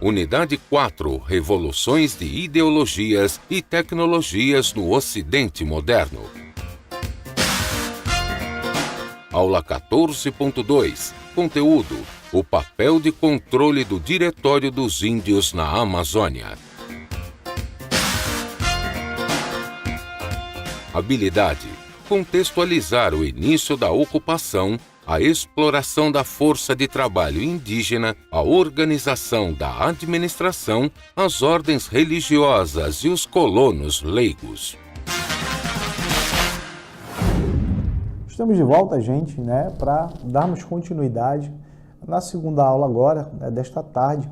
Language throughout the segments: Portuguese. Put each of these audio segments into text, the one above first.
Unidade 4. Revoluções de ideologias e tecnologias no Ocidente moderno. Aula 14.2. Conteúdo: o papel de controle do Diretório dos Índios na Amazônia. Habilidade: contextualizar o início da ocupação, a exploração da força de trabalho indígena, a organização da administração, as ordens religiosas e os colonos leigos. Estamos de volta, gente, para darmos continuidade na segunda aula agora, desta tarde.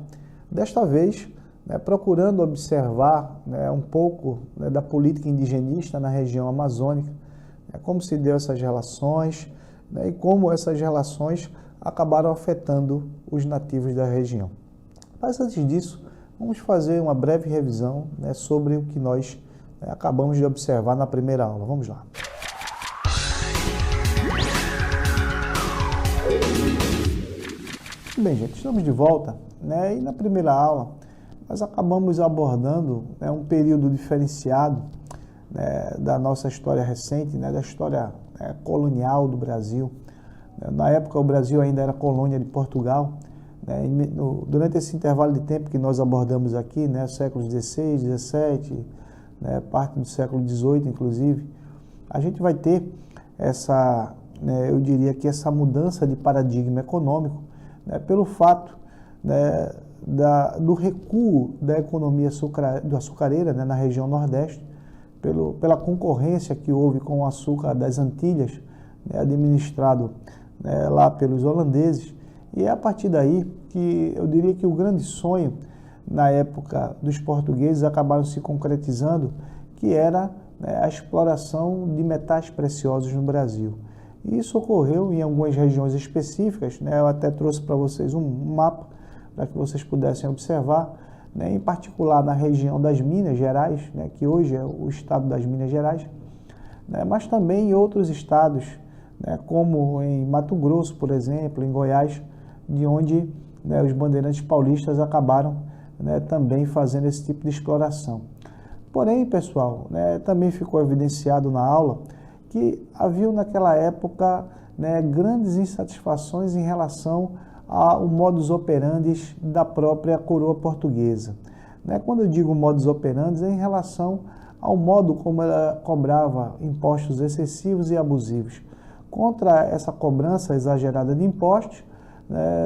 Desta vez, procurando observar um pouco da política indigenista na região amazônica, como se deu essas relações e como essas relações acabaram afetando os nativos da região. Mas antes disso, vamos fazer uma breve revisão sobre o que nós acabamos de observar na primeira aula. Vamos lá. Bem, gente, estamos de volta, e na primeira aula nós acabamos abordando um período diferenciado da nossa história recente, da história colonial do Brasil. Na época o Brasil ainda era colônia de Portugal. Durante esse intervalo de tempo que nós abordamos aqui, séculos XVI, XVII, parte do século XVIII inclusive, a gente vai ter essa, eu diria que essa mudança de paradigma econômico, pelo fato do recuo da economia açucareira na região Nordeste, pela concorrência que houve com o açúcar das Antilhas, administrado lá pelos holandeses. E é a partir daí que eu diria que o grande sonho na época dos portugueses acabaram se concretizando, que era a exploração de metais preciosos no Brasil. E isso ocorreu em algumas regiões específicas, eu até trouxe para vocês um mapa para que vocês pudessem observar, em particular na região das Minas Gerais, que hoje é o estado das Minas Gerais, mas também em outros estados, como em Mato Grosso, por exemplo, em Goiás, de onde os bandeirantes paulistas acabaram também fazendo esse tipo de exploração. Porém, pessoal, também ficou evidenciado na aula que havia naquela época grandes insatisfações em relação ao modus operandi da própria coroa portuguesa. Quando eu digo modus operandi, é em relação ao modo como ela cobrava impostos excessivos e abusivos. Contra essa cobrança exagerada de impostos,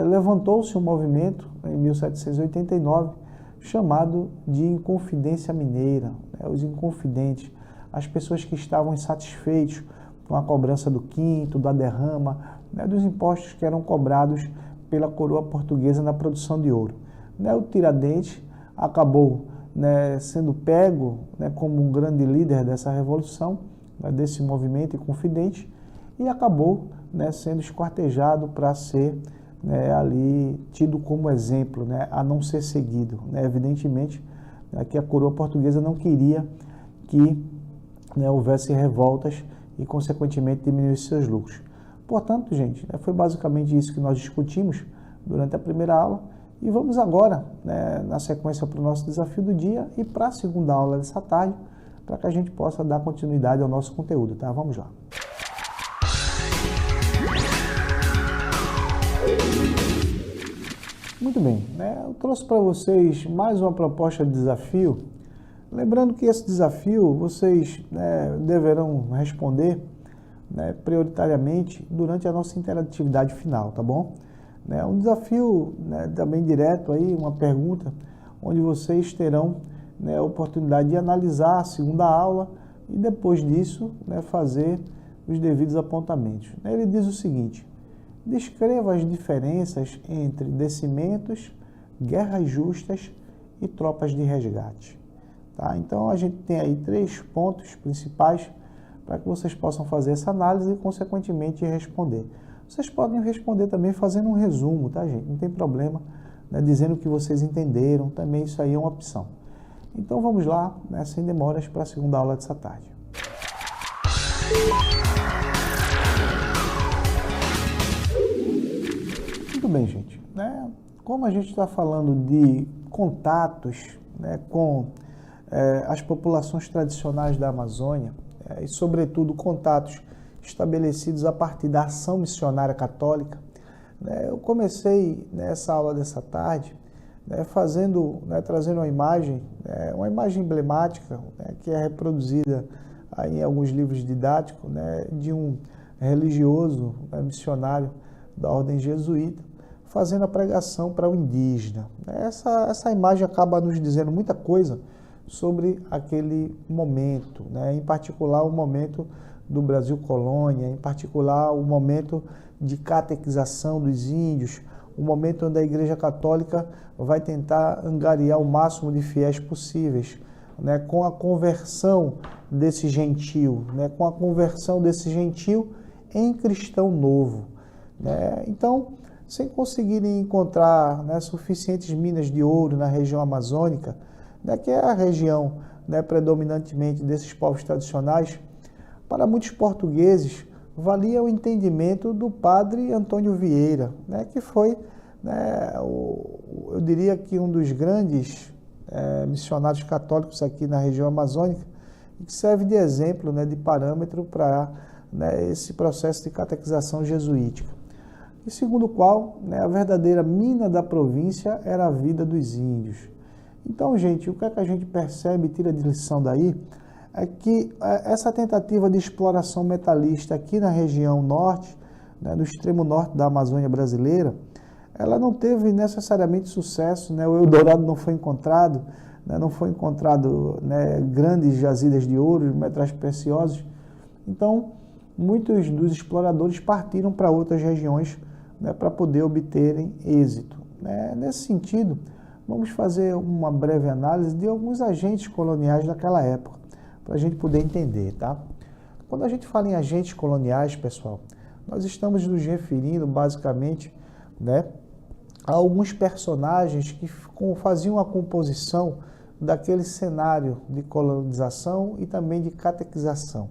levantou-se um movimento em 1789 chamado de Inconfidência Mineira, os inconfidentes, as pessoas que estavam insatisfeitos com a cobrança do quinto, da derrama, dos impostos que eram cobrados pela coroa portuguesa na produção de ouro. O Tiradentes acabou sendo pego como um grande líder dessa revolução, desse movimento inconfidente, e acabou sendo esquartejado para ser ali tido como exemplo, a não ser seguido. Evidentemente que a coroa portuguesa não queria que houvesse revoltas e, consequentemente, diminuísse seus lucros. Portanto, gente, foi basicamente isso que nós discutimos durante a primeira aula e vamos agora, na sequência, para o nosso desafio do dia e para a segunda aula dessa tarde, para que a gente possa dar continuidade ao nosso conteúdo, tá? Vamos lá. Muito bem, eu trouxe para vocês mais uma proposta de desafio. Lembrando que esse desafio vocês deverão responder prioritariamente durante a nossa interatividade final, tá bom? Um desafio também direto, aí, uma pergunta, onde vocês terão a oportunidade de analisar a segunda aula e depois disso fazer os devidos apontamentos. Ele diz o seguinte: descreva as diferenças entre descimentos, guerras justas e tropas de resgate. Tá? Então, a gente tem aí 3 pontos principais para que vocês possam fazer essa análise e, consequentemente, responder. Vocês podem responder também fazendo um resumo, tá, gente? Não tem problema, dizendo o que vocês entenderam, também isso aí é uma opção. Então, vamos lá, sem demoras, para a segunda aula dessa tarde. Muito bem, gente. Como a gente está falando de contatos, né, com as populações tradicionais da Amazônia, e, sobretudo, contatos estabelecidos a partir da ação missionária católica, né, eu comecei nessa aula dessa tarde, né, trazendo uma imagem emblemática, né, que é reproduzida aí em alguns livros didáticos, né, de um religioso, né, missionário da ordem jesuíta, fazendo a pregação para o indígena. Essa imagem acaba nos dizendo muita coisa sobre aquele momento, né, em particular o momento do Brasil colônia, em particular o momento de catequização dos índios, o momento onde a Igreja Católica vai tentar angariar o máximo de fiéis possíveis, né, com a conversão desse gentil, né, com a conversão desse gentil em cristão novo, né? Então, sem conseguirem encontrar, né, suficientes minas de ouro na região amazônica, né, que é a região, né, predominantemente desses povos tradicionais, para muitos portugueses valia o entendimento do padre Antônio Vieira, né, que foi, né, eu diria que um dos grandes missionários católicos aqui na região amazônica, e que serve de exemplo, né, de parâmetro para, né, esse processo de catequização jesuítica. E segundo o qual, né, a verdadeira mina da província era a vida dos índios. Então, gente, o que é que a gente percebe e tira de lição daí é que essa tentativa de exploração metalista aqui na região norte, né, no extremo norte da Amazônia brasileira, ela não teve necessariamente sucesso, né? O Eldorado não foi encontrado, né? Não foi encontrado, né, grandes jazidas de ouro, metais preciosos. Então, muitos dos exploradores partiram para outras regiões, né, para poder obterem êxito, né? Nesse sentido, vamos fazer uma breve análise de alguns agentes coloniais daquela época, para a gente poder entender, tá? Quando a gente fala em agentes coloniais, pessoal, nós estamos nos referindo basicamente, né, a alguns personagens que faziam a composição daquele cenário de colonização e também de catequização.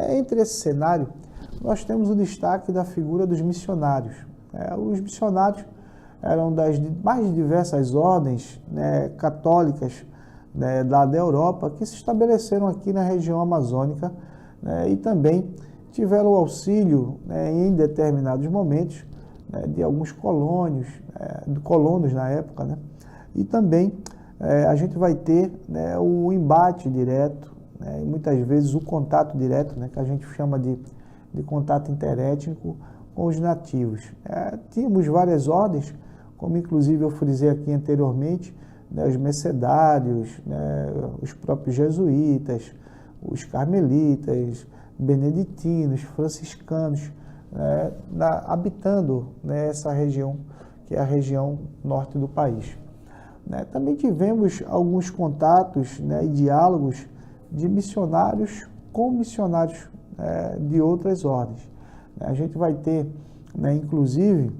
Entre esse cenário, nós temos o destaque da figura dos missionários. Os missionários eram das mais diversas ordens, né, católicas, né, da Europa, que se estabeleceram aqui na região amazônica, né, e também tiveram o auxílio, né, em determinados momentos, né, de alguns colonos na época, né, e também a gente vai ter, né, o embate direto, né, e muitas vezes o contato direto, né, que a gente chama de contato interétnico com os nativos. Tínhamos várias ordens, como inclusive eu frisei aqui anteriormente, né, os mercedários, né, os próprios jesuítas, os carmelitas, beneditinos, franciscanos, né, habitando, né, essa região, que é a região norte do país. Também tivemos alguns contatos, né, e diálogos de missionários com missionários, de outras ordens. A gente vai ter, né, inclusive,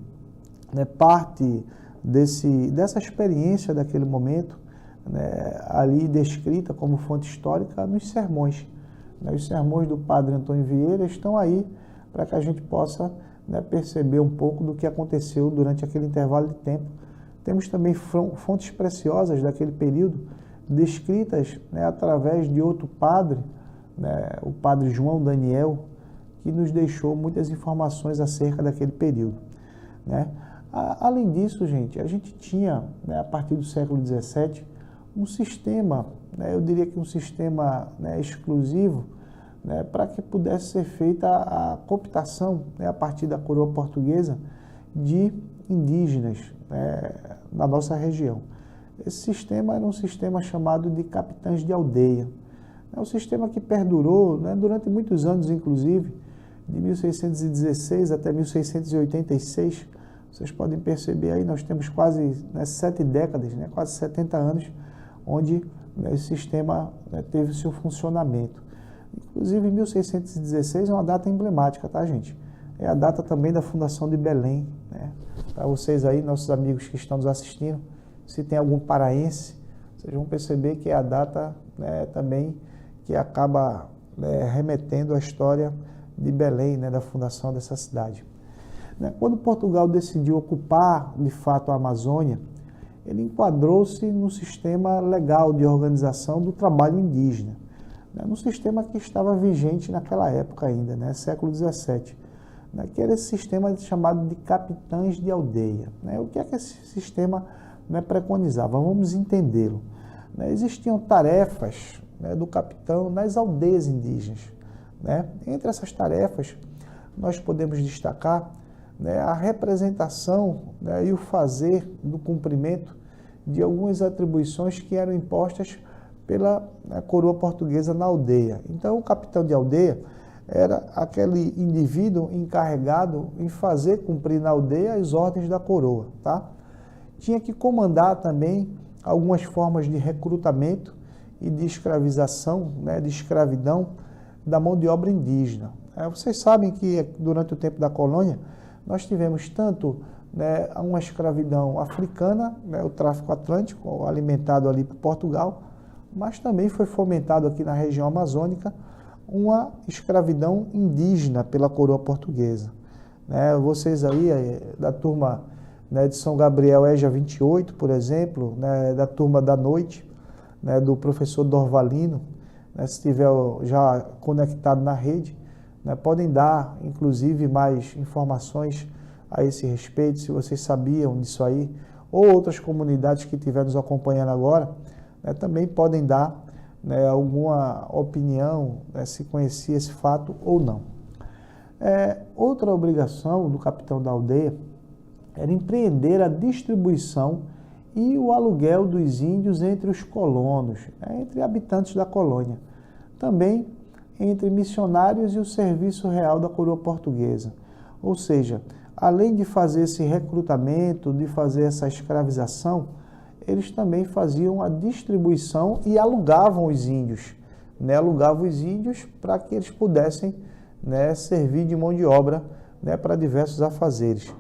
né, parte dessa experiência daquele momento, né, ali descrita como fonte histórica nos sermões. Os sermões do padre Antônio Vieira estão aí para que a gente possa, né, perceber um pouco do que aconteceu durante aquele intervalo de tempo. Temos também fontes preciosas daquele período, descritas, né, através de outro padre, né, o padre João Daniel, que nos deixou muitas informações acerca daquele período, né? Além disso, gente, a gente tinha, né, a partir do século XVII, um sistema, né, eu diria que um sistema, né, exclusivo, né, para que pudesse ser feita a cooptação, né, a partir da coroa portuguesa, de indígenas, né, na nossa região. Esse sistema era um sistema chamado de capitães de aldeia. É um sistema que perdurou, né, durante muitos anos, inclusive, de 1616 até 1686. Vocês podem perceber aí, nós temos quase, né, 7 décadas, né, quase 70 anos, onde, né, esse sistema, né, teve seu funcionamento. Inclusive, 1616 é uma data emblemática, tá, gente? É a data também da fundação de Belém, né? Para vocês aí, nossos amigos que estão nos assistindo, se tem algum paraense, vocês vão perceber que é a data, né, também que acaba, né, remetendo à história de Belém, né, da fundação dessa cidade. Quando Portugal decidiu ocupar, de fato, a Amazônia, ele enquadrou-se no sistema legal de organização do trabalho indígena, né, no sistema que estava vigente naquela época ainda, né, século XVII, né, que era esse sistema chamado de capitães de aldeia. Né. O que é que esse sistema, né, preconizava? Vamos entendê-lo. Né, existiam tarefas, né, do capitão nas aldeias indígenas. Né. Entre essas tarefas, nós podemos destacar, né, a representação, né, e o fazer do cumprimento de algumas atribuições que eram impostas pela, né, coroa portuguesa na aldeia. Então, o capitão de aldeia era aquele indivíduo encarregado em fazer cumprir na aldeia as ordens da coroa. Tá? Tinha que comandar também algumas formas de recrutamento e de escravização, né, de escravidão da mão de obra indígena. Vocês sabem que durante o tempo da colônia nós tivemos tanto, né, uma escravidão africana, né, o tráfico atlântico, alimentado ali por Portugal, mas também foi fomentado aqui na região amazônica uma escravidão indígena pela coroa portuguesa. Né, vocês aí, da turma, né, de São Gabriel, EJA 28, por exemplo, né, da turma da noite, né, do professor Dorvalino, né, se estiver já conectado na rede, né, podem dar, inclusive, mais informações a esse respeito, se vocês sabiam disso aí, ou outras comunidades que estiverem nos acompanhando agora, né, também podem dar, né, alguma opinião, né, se conhecia esse fato ou não. Outra obrigação do capitão da aldeia era empreender a distribuição e o aluguel dos índios entre os colonos, né, entre habitantes da colônia. Também entre missionários e o serviço real da coroa portuguesa. Ou seja, além de fazer esse recrutamento, de fazer essa escravização, eles também faziam a distribuição e alugavam os índios. Né? Alugavam os índios para que eles pudessem, né, servir de mão de obra, né, para diversos afazeres.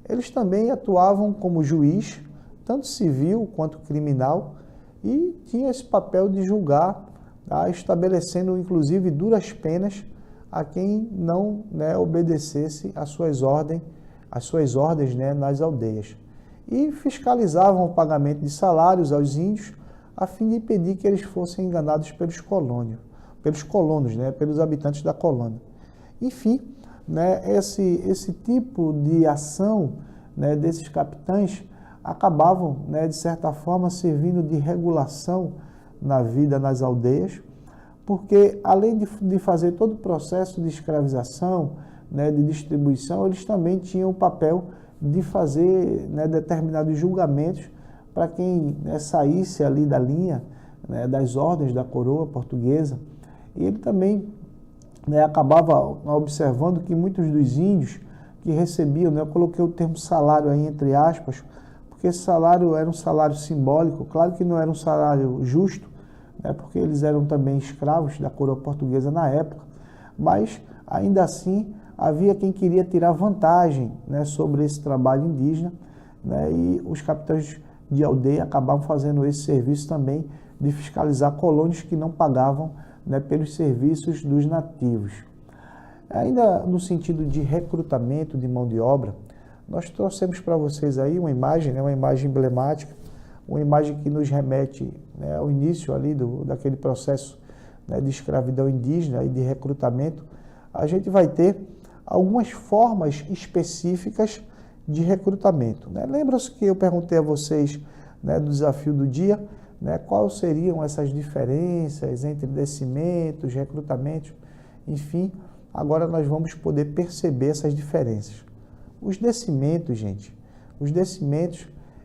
Eles também atuavam como juiz, tanto civil quanto criminal, e tinha esse papel de julgar, tá, estabelecendo inclusive duras penas a quem não, né, obedecesse às suas ordens, né, nas aldeias. E fiscalizavam o pagamento de salários aos índios, a fim de impedir que eles fossem enganados pelos colonos, né, pelos habitantes da colônia. Enfim, né, esse tipo de ação, né, desses capitães acabavam, né, de certa forma, servindo de regulação na vida nas aldeias, porque além de fazer todo o processo de escravização, né, de distribuição, eles também tinham o papel de fazer, né, determinados julgamentos para quem, né, saísse ali da linha, né, das ordens da coroa portuguesa. E ele também, né, acabava observando que muitos dos índios que recebiam, né, eu coloquei o termo salário aí entre aspas, porque esse salário era um salário simbólico, claro que não era um salário justo, né, porque eles eram também escravos da coroa portuguesa na época, mas ainda assim havia quem queria tirar vantagem, né, sobre esse trabalho indígena, né, e os capitães de aldeia acabavam fazendo esse serviço também de fiscalizar colônias que não pagavam, né, pelos serviços dos nativos. Ainda no sentido de recrutamento de mão de obra, nós trouxemos para vocês aí uma imagem, né, uma imagem emblemática, uma imagem que nos remete, né, ao início ali daquele processo, né, de escravidão indígena e de recrutamento. A gente vai ter algumas formas específicas de recrutamento. Né? Lembra-se que eu perguntei a vocês, né, do desafio do dia, né, quais seriam essas diferenças entre descimentos, recrutamentos, enfim, agora nós vamos poder perceber essas diferenças. Os descimentos, gente,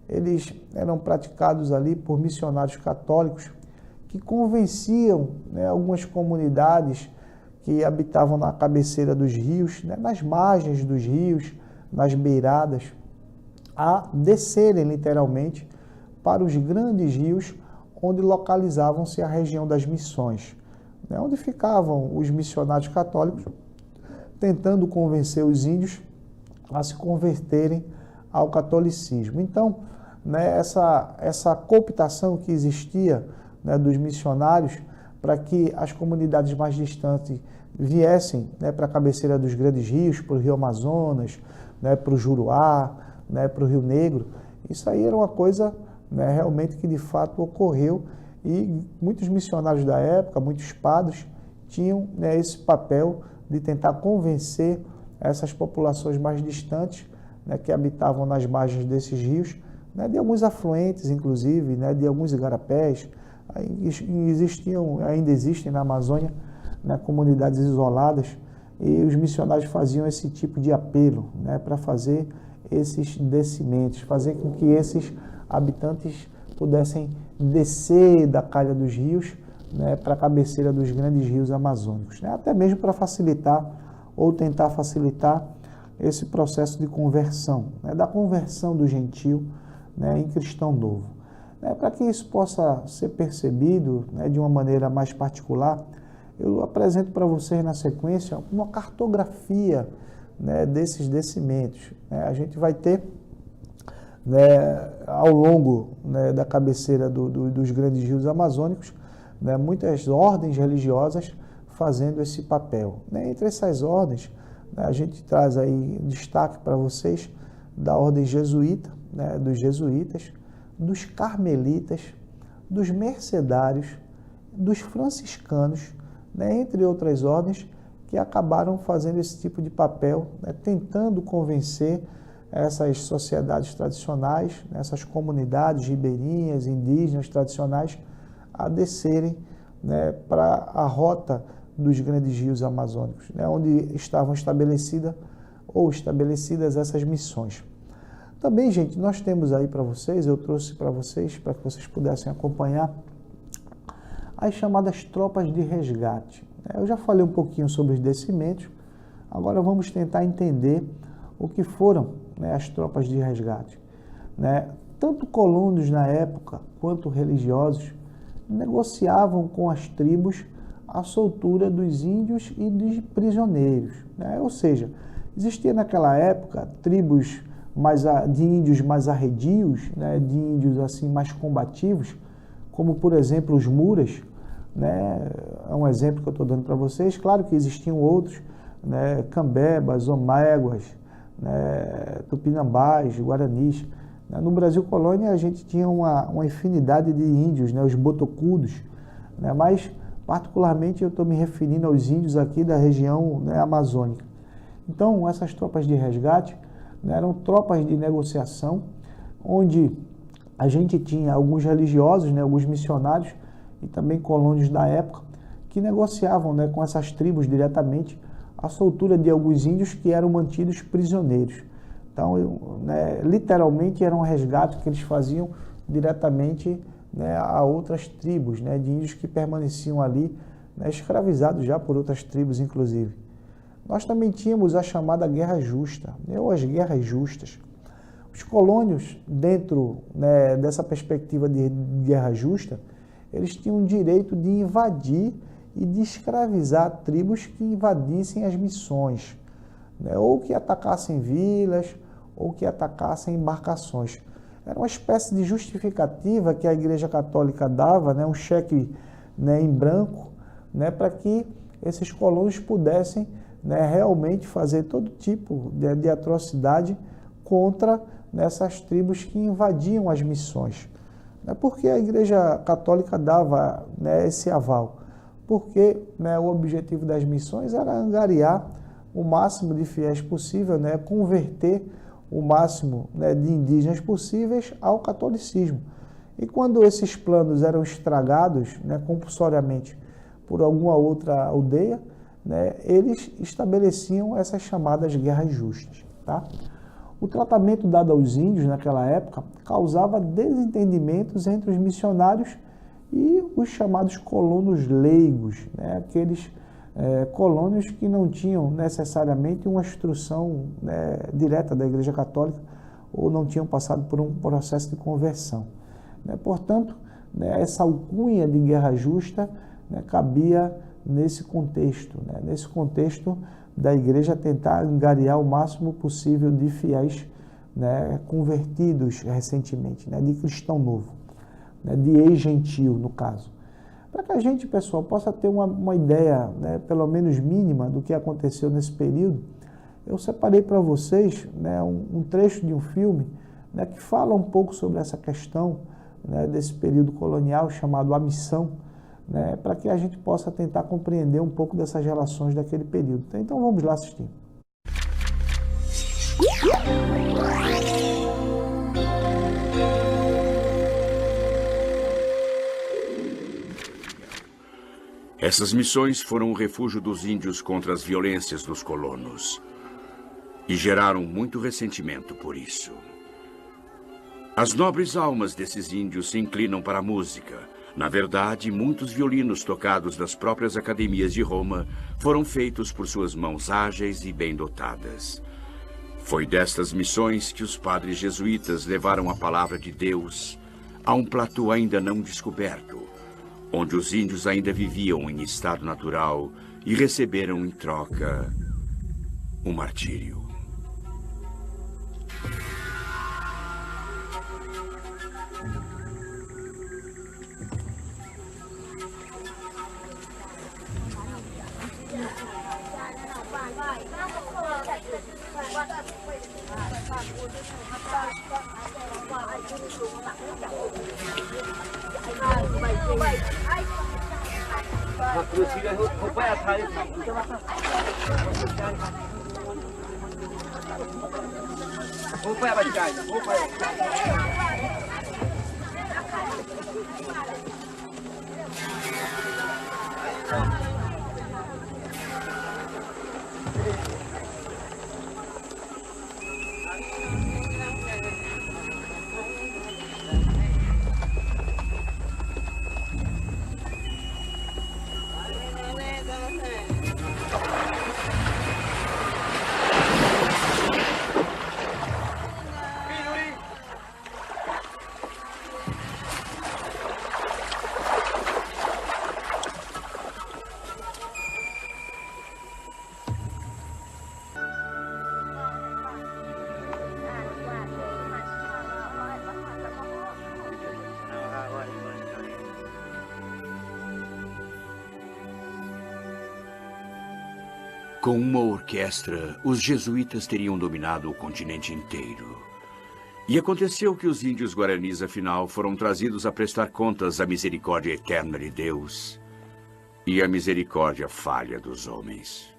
eles eram praticados ali por missionários católicos que convenciam, né, algumas comunidades que habitavam na cabeceira dos rios, né, nas margens dos rios, nas beiradas, a descerem literalmente para os grandes rios onde localizavam-se a região das missões, né, onde ficavam os missionários católicos tentando convencer os índios a se converterem ao catolicismo. Então, né, essa cooptação que existia, né, dos missionários para que as comunidades mais distantes viessem, né, para a cabeceira dos grandes rios, para o Rio Amazonas, né, para o Juruá, né, para o Rio Negro, isso aí era uma coisa, né, realmente que de fato ocorreu, e muitos missionários da época, muitos padres, tinham, né, esse papel de tentar convencer essas populações mais distantes, né, que habitavam nas margens desses rios, né, de alguns afluentes, inclusive, né, de alguns igarapés. Ainda existem na Amazônia, né, comunidades isoladas, e os missionários faziam esse tipo de apelo, né, para fazer esses descimentos, fazer com que esses habitantes pudessem descer da calha dos rios, né, para a cabeceira dos grandes rios amazônicos, né, até mesmo para facilitar ou tentar facilitar esse processo de conversão, né, da conversão do gentio, né, em cristão novo. Né, para que isso possa ser percebido, né, de uma maneira mais particular, eu apresento para vocês na sequência uma cartografia, né, desses descimentos. Né, a gente vai ter, né, ao longo, né, da cabeceira dos grandes rios amazônicos, né, muitas ordens religiosas fazendo esse papel. Né, entre essas ordens, né, a gente traz aí destaque para vocês da ordem jesuíta, né, dos jesuítas, dos carmelitas, dos mercedários, dos franciscanos, né, entre outras ordens que acabaram fazendo esse tipo de papel, né, tentando convencer essas sociedades tradicionais, essas comunidades ribeirinhas, indígenas tradicionais, a descerem, né, para a rota dos grandes rios amazônicos, né, onde estavam estabelecidas essas missões. Também, gente, nós temos aí para vocês, eu trouxe para vocês, para que vocês pudessem acompanhar, as chamadas tropas de resgate. Eu já falei um pouquinho sobre os descimentos, agora vamos tentar entender o que foram, né, as tropas de resgate. Né? Tanto colonos na época, quanto religiosos, negociavam com as tribos a soltura dos índios e dos prisioneiros. Né? Ou seja, existia naquela época tribos de índios mais arredios, né, de índios assim mais combativos, como por exemplo os Muras, né, é um exemplo que eu estou dando para vocês. Claro que existiam outros, né, Cambebas, Oméguas, né, Tupinambás, Guaranis. No Brasil Colônia a gente tinha uma infinidade de índios, né, os botocudos, né, mas particularmente eu estou me referindo aos índios aqui da região, né, amazônica. Então essas tropas de resgate, né, eram tropas de negociação, onde a gente tinha alguns religiosos, né, alguns missionários e também colônios da época, que negociavam, né, com essas tribos diretamente a soltura de alguns índios que eram mantidos prisioneiros. Então, né, literalmente era um resgate que eles faziam diretamente, né, a outras tribos, né, de índios que permaneciam ali, né, escravizados já por outras tribos, inclusive. Nós também tínhamos a chamada Guerra Justa, né, ou as Guerras Justas. Os colônios, dentro, né, dessa perspectiva de guerra justa, eles tinham o direito de invadir e de escravizar tribos que invadissem as missões, né, ou que atacassem vilas, ou que atacassem embarcações. Era uma espécie de justificativa que a Igreja Católica dava, né, um cheque, né, em branco, né, para que esses colonos pudessem, né, realmente fazer todo tipo de atrocidade contra essas tribos que invadiam as missões. Por que a Igreja Católica dava, né, esse aval? Porque, né, o objetivo das missões era angariar o máximo de fiéis possível, né, converter o máximo, né, de indígenas possíveis ao catolicismo. E quando esses planos eram estragados, né, compulsoriamente por alguma outra aldeia, né, eles estabeleciam essas chamadas guerras justas. Tá? O tratamento dado aos índios naquela época causava desentendimentos entre os missionários e os chamados colonos leigos, né, aqueles colônios que não tinham necessariamente uma instrução, né, direta da Igreja Católica ou não tinham passado por um processo de conversão. Né? Portanto, né, essa alcunha de guerra justa, né, cabia nesse contexto da Igreja tentar angariar o máximo possível de fiéis, né, convertidos recentemente, né, de cristão novo, né, de ex-gentil, no caso. Para que a gente, pessoal, possa ter uma ideia, né, pelo menos mínima, do que aconteceu nesse período, eu separei para vocês, né, um trecho de um filme, né, que fala um pouco sobre essa questão, né, desse período colonial chamado A Missão, né, para que a gente possa tentar compreender um pouco dessas relações daquele período. Então vamos lá assistir. Essas missões foram o refúgio dos índios contra as violências dos colonos e geraram muito ressentimento por isso. As nobres almas desses índios se inclinam para a música. Na verdade, muitos violinos tocados das próprias academias de Roma foram feitos por suas mãos ágeis e bem dotadas. Foi destas missões que os padres jesuítas levaram a palavra de Deus a um platô ainda não descoberto, onde os índios ainda viviam em estado natural e receberam em troca o martírio. Com uma orquestra, os jesuítas teriam dominado o continente inteiro. E aconteceu que os índios guaranis, afinal, foram trazidos a prestar contas à misericórdia eterna de Deus e à misericórdia falha dos homens.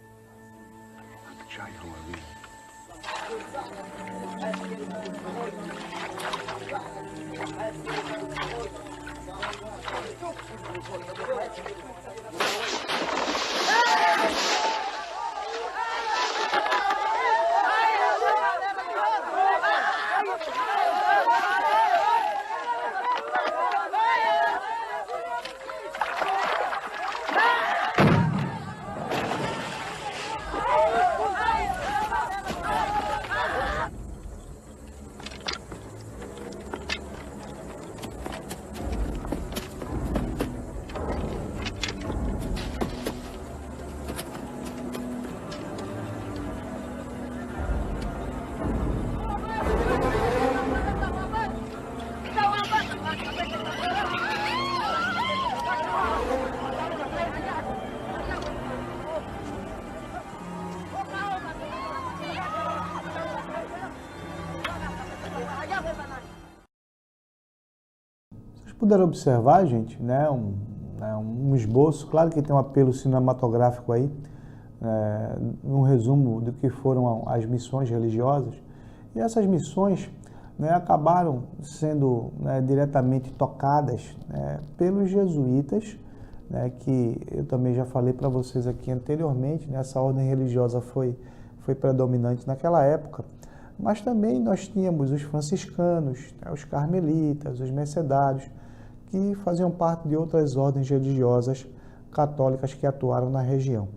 Puderam observar, gente, né, um esboço, claro que tem um apelo cinematográfico aí, um resumo do que foram as missões religiosas. E essas missões, né, acabaram sendo, né, diretamente tocadas, né, pelos jesuítas, né, que eu também já falei para vocês aqui anteriormente, né, essa ordem religiosa foi predominante naquela época. Mas também nós tínhamos os franciscanos, né, os carmelitas, os mercedários, que faziam parte de outras ordens religiosas católicas que atuaram na região.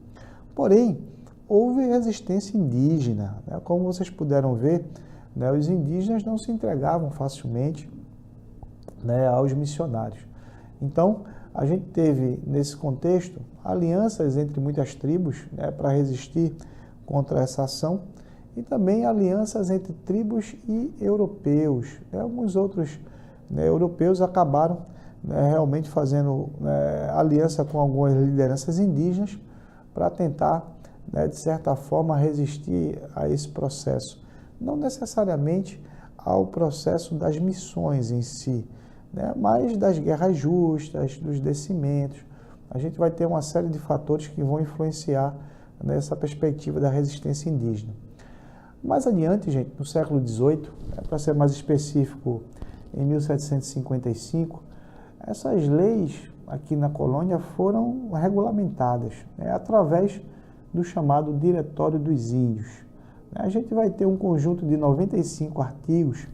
Porém, houve resistência indígena, né? Como vocês puderam ver, né, os indígenas não se entregavam facilmente, né, aos missionários. Então, a gente teve, nesse contexto, alianças entre muitas tribos, né, para resistir contra essa ação, e também alianças entre tribos e europeus. Né? Alguns outros, né, europeus acabaram, né, realmente fazendo, né, aliança com algumas lideranças indígenas para tentar, né, de certa forma, resistir a esse processo. Não necessariamente ao processo das missões em si, né, mas das guerras justas, dos descimentos. A gente vai ter uma série de fatores que vão influenciar nessa perspectiva da resistência indígena. Mais adiante, gente, no século XVIII, para ser mais específico, em 1755, essas leis aqui na colônia foram regulamentadas, né, através do chamado Diretório dos Índios. A gente vai ter um conjunto de 95 artigos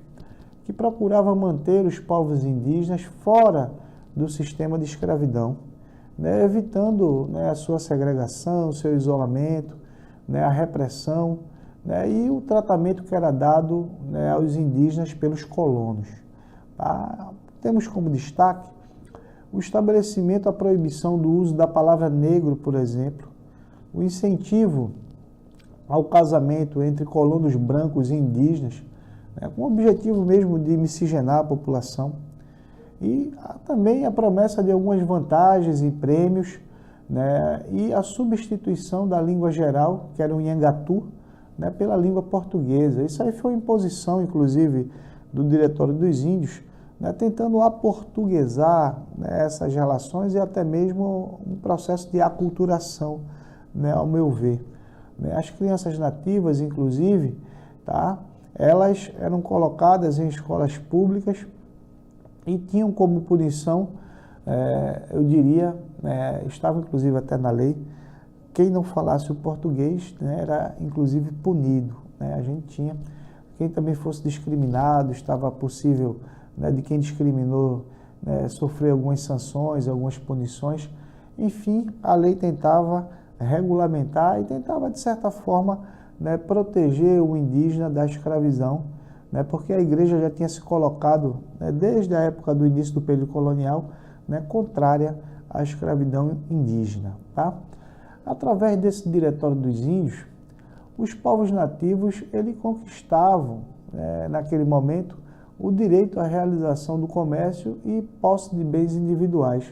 que procurava manter os povos indígenas fora do sistema de escravidão, né, evitando, né, a sua segregação, o seu isolamento, né, a repressão, né, e o tratamento que era dado, né, aos indígenas pelos colonos. Tá? Temos como destaque o estabelecimento, a proibição do uso da palavra negro, por exemplo, o incentivo ao casamento entre colonos brancos e indígenas, né, com o objetivo mesmo de miscigenar a população, e também a promessa de algumas vantagens e prêmios, né, e a substituição da língua geral, que era o Nhangatu, né, pela língua portuguesa. Isso aí foi uma imposição, inclusive, do Diretório dos Índios, né, tentando aportuguesar, né, essas relações e até mesmo um processo de aculturação, né, ao meu ver. As crianças nativas, inclusive, tá, elas eram colocadas em escolas públicas e tinham como punição, eu diria, estava inclusive até na lei, quem não falasse o português, né, era inclusive punido. Né? A gente tinha, quem também fosse discriminado, estava possível, né, de quem discriminou, né, sofrer algumas sanções, algumas punições. Enfim, a lei tentava regulamentar e tentava, de certa forma, né, proteger o indígena da escravidão, né, porque a igreja já tinha se colocado, né, desde a época do início do período colonial, né, contrária à escravidão indígena. Tá? Através desse Diretório dos Índios, os povos nativos eles conquistavam, né, naquele momento, o direito à realização do comércio e posse de bens individuais.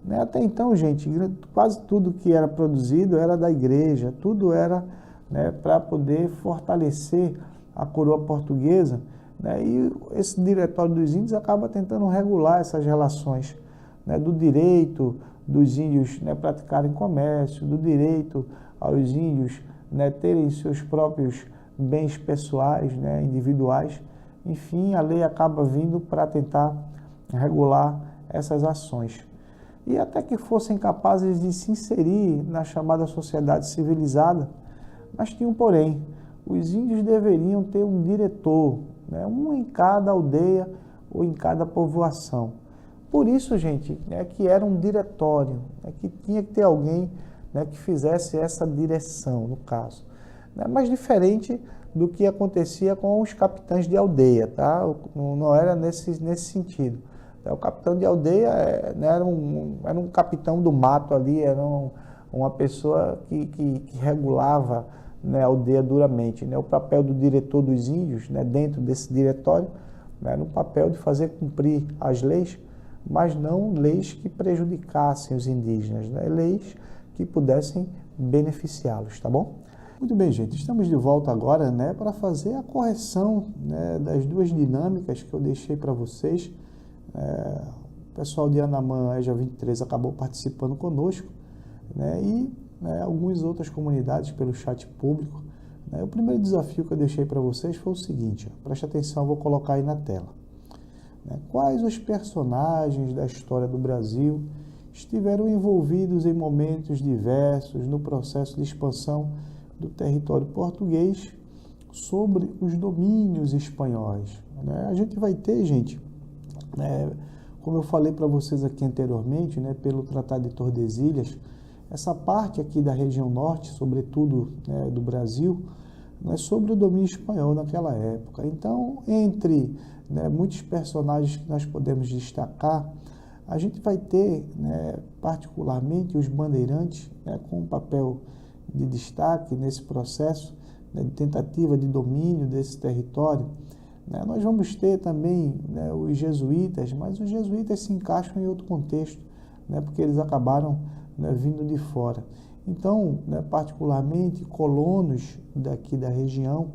Né? Até então, gente, quase tudo que era produzido era da igreja, tudo era, né, para poder fortalecer a coroa portuguesa, né? E esse Diretório dos Índios acaba tentando regular essas relações, né, do direito dos índios, né, praticarem comércio, do direito aos índios, né, terem seus próprios bens pessoais, né, individuais. Enfim, a lei acaba vindo para tentar regular essas ações. E até que fossem capazes de se inserir na chamada sociedade civilizada, mas tinha um porém. Os índios deveriam ter um diretor, né, um em cada aldeia ou em cada povoação. Por isso, gente, é que era um diretório, que tinha que ter alguém, né, que fizesse essa direção, no caso. Né, mas diferente do que acontecia com os capitães de aldeia, tá? Não era nesse sentido. O capitão de aldeia, né, era um capitão do mato ali, era uma pessoa que regulava, né, a aldeia duramente. Né? O papel do diretor dos índios, né, dentro desse diretório, né, era o papel de fazer cumprir as leis, mas não leis que prejudicassem os indígenas, né? Leis que pudessem beneficiá-los, tá bom? Muito bem, gente, estamos de volta agora, né, para fazer a correção, né, das duas dinâmicas que eu deixei para vocês. O pessoal de Anamã, EJA 23, acabou participando conosco, né, e, né, algumas outras comunidades pelo chat público. Né. O primeiro desafio que eu deixei para vocês foi o seguinte, ó, preste atenção, eu vou colocar aí na tela. Né, quais os personagens da história do Brasil estiveram envolvidos em momentos diversos no processo de expansão do território português sobre os domínios espanhóis? Né? A gente vai ter, gente, né, como eu falei para vocês aqui anteriormente, né, pelo Tratado de Tordesilhas, essa parte aqui da região norte, sobretudo, né, do Brasil, né, sobre o domínio espanhol naquela época. Então, entre, né, muitos personagens que nós podemos destacar, a gente vai ter, né, particularmente os bandeirantes, né, com um papel de destaque nesse processo, né, de tentativa de domínio desse território. Né. Nós vamos ter também, né, os jesuítas, mas os jesuítas se encaixam em outro contexto, né, porque eles acabaram, né, vindo de fora. Então, né, particularmente, colonos daqui da região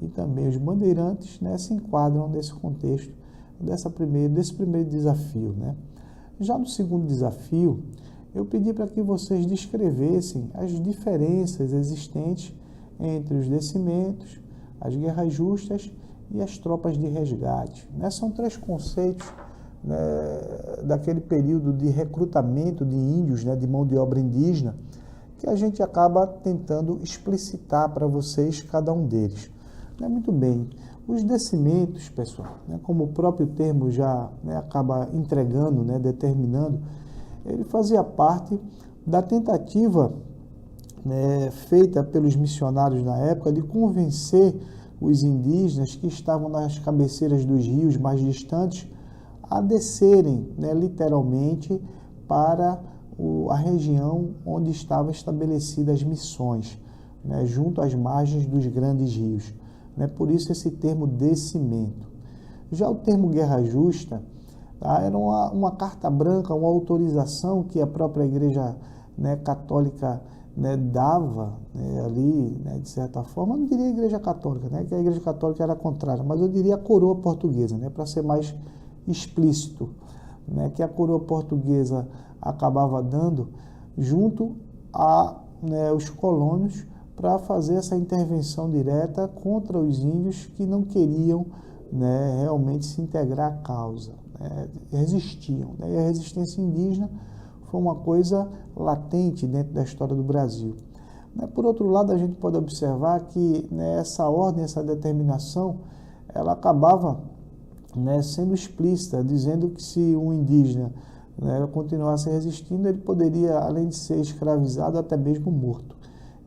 e também os bandeirantes, né, se enquadram nesse contexto, desse primeiro desafio, né? Já no segundo desafio, eu pedi para que vocês descrevessem as diferenças existentes entre os descimentos, as guerras justas e as tropas de resgate, né? São três conceitos, né, daquele período de recrutamento de índios, né, de mão de obra indígena, que a gente acaba tentando explicitar para vocês cada um deles. Muito bem, os descimentos, pessoal, né, como o próprio termo já, né, acaba entregando, né, determinando, ele fazia parte da tentativa, né, feita pelos missionários na época de convencer os indígenas que estavam nas cabeceiras dos rios mais distantes a descerem, né, literalmente para a região onde estavam estabelecidas as missões, né, junto às margens dos grandes rios. Né, por isso esse termo descimento. Já o termo guerra justa, tá, era uma carta branca, uma autorização que a própria Igreja, né, católica, né, dava, né, ali, né, de certa forma. Eu não diria Igreja Católica, né, que a Igreja Católica era contrária, mas eu diria a coroa portuguesa, né, para ser mais explícito, né, que a coroa portuguesa acabava dando junto a, né, os colonos para fazer essa intervenção direta contra os índios que não queriam, né, realmente se integrar à causa, né, resistiam. Né, e a resistência indígena foi uma coisa latente dentro da história do Brasil. Né, por outro lado, a gente pode observar que, né, essa ordem, essa determinação, ela acabava, né, sendo explícita, dizendo que se um indígena, né, continuasse resistindo, ele poderia, além de ser escravizado, até mesmo morto.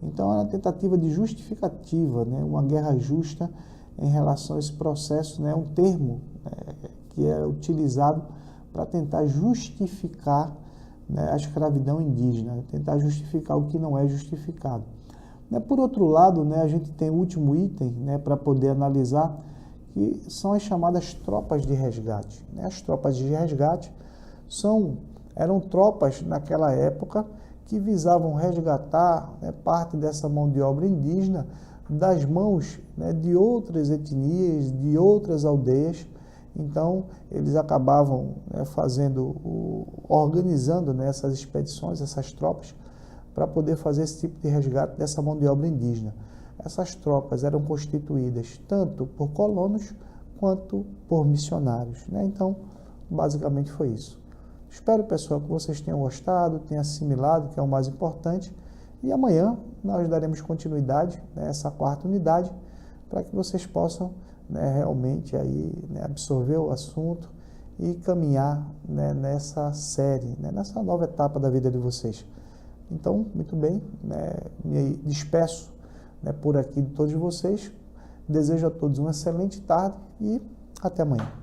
Então, era uma tentativa de justificativa, né, uma guerra justa em relação a esse processo, né, um termo, né, que é utilizado para tentar justificar, né, a escravidão indígena, tentar justificar o que não é justificado. Né, por outro lado, né, a gente tem o último item, né, para poder analisar, que são as chamadas tropas de resgate. Né? As tropas de resgate eram tropas naquela época que visavam resgatar, né, parte dessa mão de obra indígena das mãos, né, de outras etnias, de outras aldeias. Então, eles acabavam, né, organizando, né, essas expedições, essas tropas, para poder fazer esse tipo de resgate dessa mão de obra indígena. Essas tropas eram constituídas tanto por colonos quanto por missionários. Né? Então, basicamente foi isso. Espero, pessoal, que vocês tenham gostado, tenham assimilado, que é o mais importante. E amanhã nós daremos continuidade, né, essa quarta unidade, para que vocês possam, né, realmente aí, né, absorver o assunto e caminhar, né, nessa série, né, nessa nova etapa da vida de vocês. Então, muito bem, né, me despeço, né, por aqui de todos vocês. Desejo a todos uma excelente tarde e até amanhã.